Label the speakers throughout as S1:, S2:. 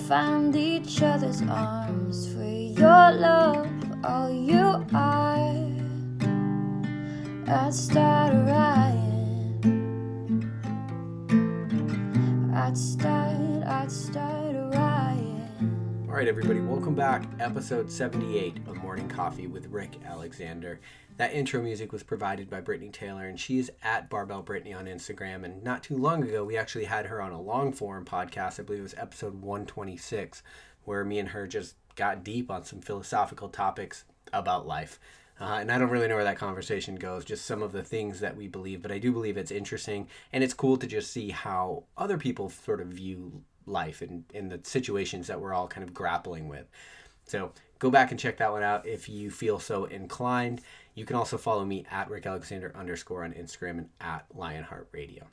S1: find each other's arms, for your love, all you are. I'd start a riot. I'd start a riot.
S2: All right, everybody, welcome back. Episode 78 of Morning Coffee with Rick Alexander. That intro music was provided by Brittany Taylor, and she's at Barbell Brittany on Instagram. And not too long ago, we actually had her on a long-form podcast. I believe it was episode 126, where me and her just got deep on some philosophical topics about life. And I don't really know where that conversation goes, just some of the things that we believe, but I do believe it's interesting, and it's cool to just see how other people sort of view life and in the situations that we're all kind of grappling with. So go back and check that one out if you feel so inclined. You can also follow me at Rick Alexander _ on Instagram and at Lionheart Radio.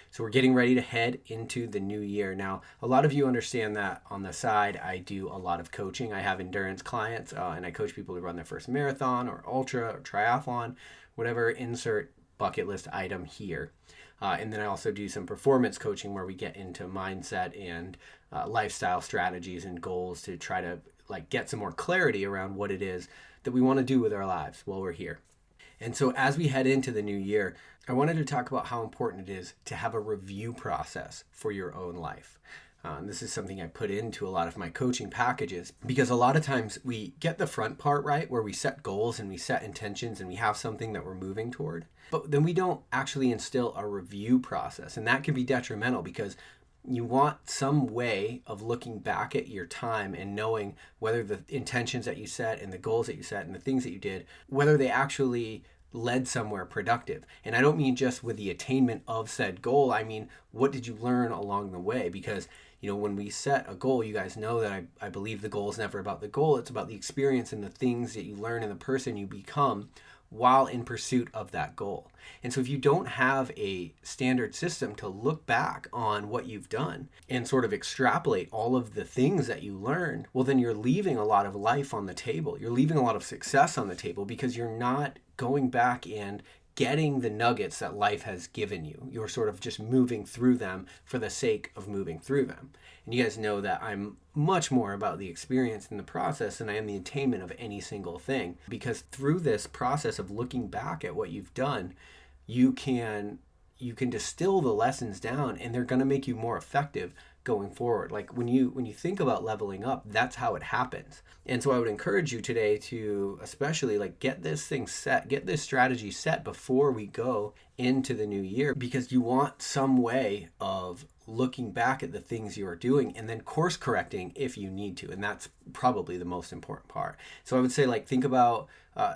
S2: So we're getting ready to head into the new year. Now, a lot of you understand that on the side, I do a lot of coaching. I have endurance clients and I coach people to run their first marathon or ultra or triathlon, whatever, insert bucket list item here. And then I also do some performance coaching where we get into mindset and lifestyle strategies and goals to try to get some more clarity around what it is that we want to do with our lives while we're here. And so as we head into the new year, I wanted to talk about how important it is to have a review process for your own life. This is something I put into a lot of my coaching packages because a lot of times we get the front part right where we set goals and we set intentions and we have something that we're moving toward, but then we don't actually instill a review process. And that can be detrimental because you want some way of looking back at your time and knowing whether the intentions that you set and the goals that you set and the things that you did, whether they actually led somewhere productive. And I don't mean just with the attainment of said goal. I mean, what did you learn along the way? Because, when we set a goal, you guys know that I believe the goal is never about the goal. It's about the experience and the things that you learn and the person you become while in pursuit of that goal. And so if you don't have a standard system to look back on what you've done and sort of extrapolate all of the things that you learned, well, then you're leaving a lot of life on the table. You're leaving a lot of success on the table because you're not going back and getting the nuggets that life has given you. You're sort of just moving through them for the sake of moving through them. And you guys know that I'm much more about the experience and the process than I am the attainment of any single thing. Because through this process of looking back at what you've done, you can distill the lessons down and they're going to make you more effective going forward. Like when you think about leveling up, that's how it happens. And so I would encourage you today to especially get this thing set, get this strategy set before we go into the new year, because you want some way of looking back at the things you are doing and then course correcting if you need to. And that's probably the most important part. So I would say think about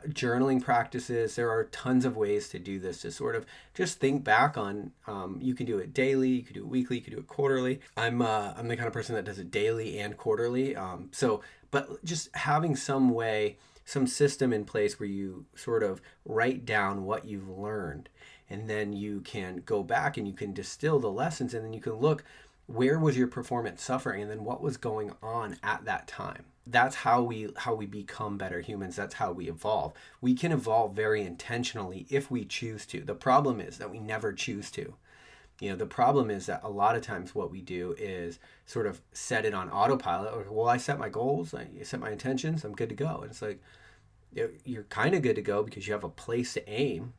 S2: journaling practices. There are tons of ways to do this, to sort of just think back on, you can do it daily, you can do it weekly, you can do it quarterly. I'm the kind of person that does it daily and quarterly. But just having some way, some system in place where you sort of write down what you've learned, and then you can go back and you can distill the lessons, and then you can look, where was your performance suffering, and then what was going on at that time. That's how we become better humans. That's how we evolve. We can evolve very intentionally if we choose to. The problem is that we never choose to. The problem is that a lot of times what we do is sort of set it on autopilot. Or, well, I set my goals, I set my intentions, I'm good to go. And it's you're kind of good to go because you have a place to aim,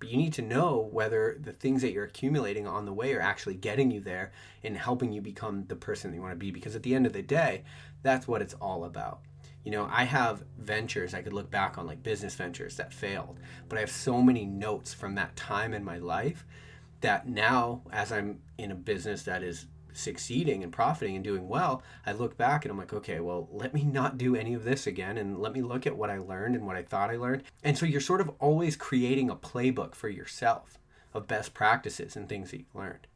S2: but you need to know whether the things that you're accumulating on the way are actually getting you there and helping you become the person that you want to be. Because at the end of the day, that's what it's all about. I have ventures I could look back on, like business ventures that failed, but I have so many notes from that time in my life that now, as I'm in a business that is succeeding and profiting and doing well, I look back and I'm like, okay, well, let me not do any of this again, and let me look at what I learned and what I thought I learned. And so you're sort of always creating a playbook for yourself of best practices and things that you've learned.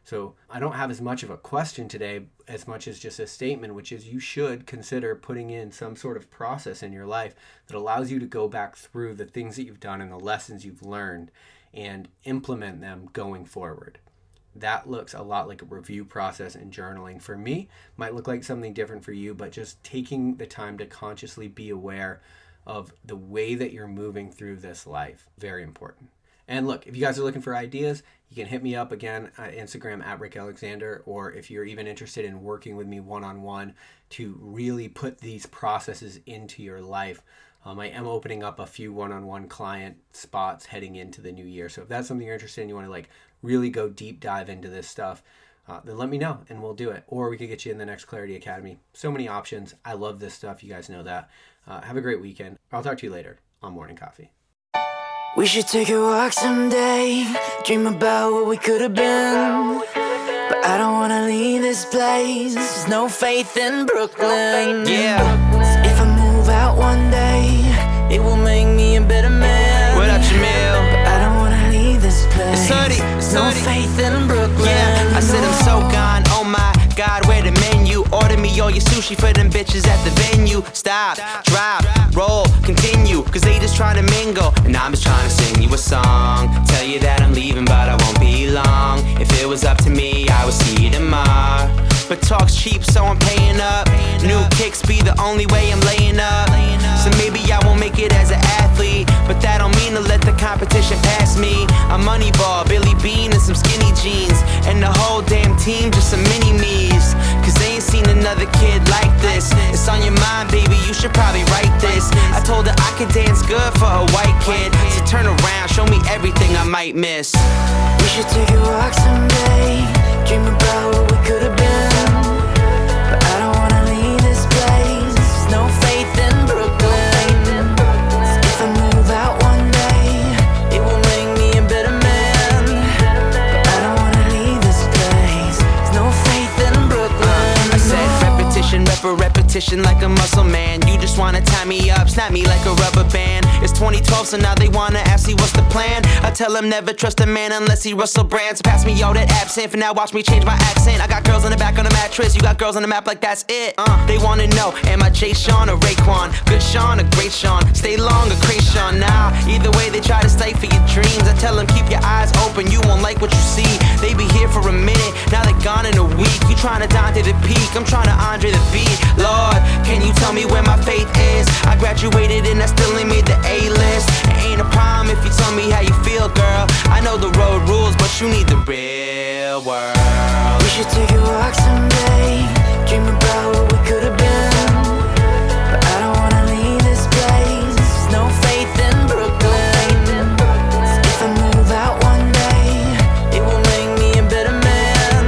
S2: So I don't have as much of a question today as much as just a statement, which is you should consider putting in some sort of process in your life that allows you to go back through the things that you've done and the lessons you've learned and implement them going forward. That looks a lot like a review process and journaling. For me, might look like something different for you, but just taking the time to consciously be aware of the way that you're moving through this life, very important. And look, if you guys are looking for ideas, you can hit me up again at Instagram at Rick Alexander, or if you're even interested in working with me one-on-one to really put these processes into your life, I am opening up a few one-on-one client spots heading into the new year. So if that's something you're interested in, you want to like really go deep dive into this stuff, then let me know and we'll do it. Or we could get you in the next Clarity Academy. So many options. I love this stuff. You guys know that. Have a great weekend. I'll talk to you later on Morning Coffee.
S3: We should take a walk someday, dream about what we could have been. But I don't wanna leave this place, there's no faith in Brooklyn. Yeah. If I move out one day, it will make me a better man.
S4: What up, Jamil?
S3: But I don't wanna leave this place,
S4: It's Hoodie,
S3: there's no faith in Brooklyn.
S4: Yeah, I said I'm so gone, oh my God, where the menu? Order me all your sushi for them bitches at the venue. Stop, drop, roll, continue, cause they just try to mingle, and I'm just trying to sing you a song. Tell you that I'm leaving, but I won't be long. If it was up to me, I would see you tomorrow. But talk's cheap, so I'm paying up. New kicks be the only way I'm laying up. So maybe I won't make it as an athlete, but that don't mean to let the competition pass me. I'm Moneyball, Billy Bean, and some skinny jeans, and the whole damn team just some mini-me's. Cause they ain't seen another kid like this. It's on your mind, baby, you should probably write this. I told her I could dance good for a white kid, so turn around, show me everything I might miss.
S3: We should take a walk someday, dream about what we could have been. But I don't wanna leave this place, there's no faith in Brooklyn. If I move out one day, it will make me a better man. But I don't wanna leave this place, there's no faith in Brooklyn.
S4: I said repetition, repetition like a muscle man. You just wanna tie me up, snap me like a rubber band. It's 2012, so now they wanna ask me what's the plan. I tell them never trust a man unless he Russell Brand. So pass me all that absinthe, for now watch me change my accent. I got girls on the back on the mattress, you got girls on the map like that's it. They wanna know, am I Jay Sean or Raekwon? Good Sean or great Sean? Stay long or Krayshawn? Nah, either way they try to stifle your dreams. I tell them keep your eyes open, you won't like what you see. They be here for a minute, now they gone in a week. You tryna Dante the Peak, I'm tryna Andre the beat. Lord, can you tell me where my faith is? I graduated and I still ain't made the A-list. It ain't a problem if you tell me how you feel, girl. I know the road rules, but you need the real world.
S3: We should take a walk someday, dream about what we could have been. But I don't wanna leave this place, there's no faith in Brooklyn. If I move out one day, it will make me a better man.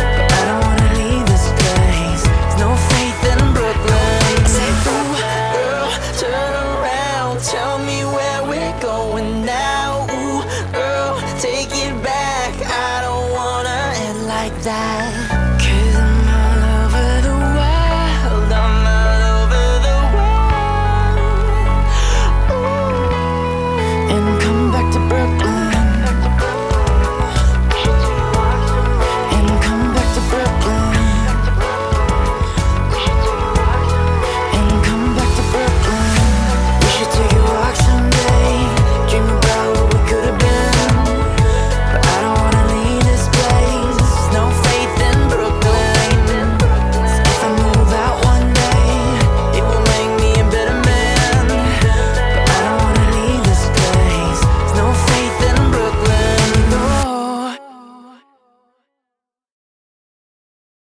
S3: But I don't wanna leave this place, there's no faith in Brooklyn. I say, ooh, girl, turn around, tell me where we're going now. Ooh, girl, take it back, I don't wanna end like that.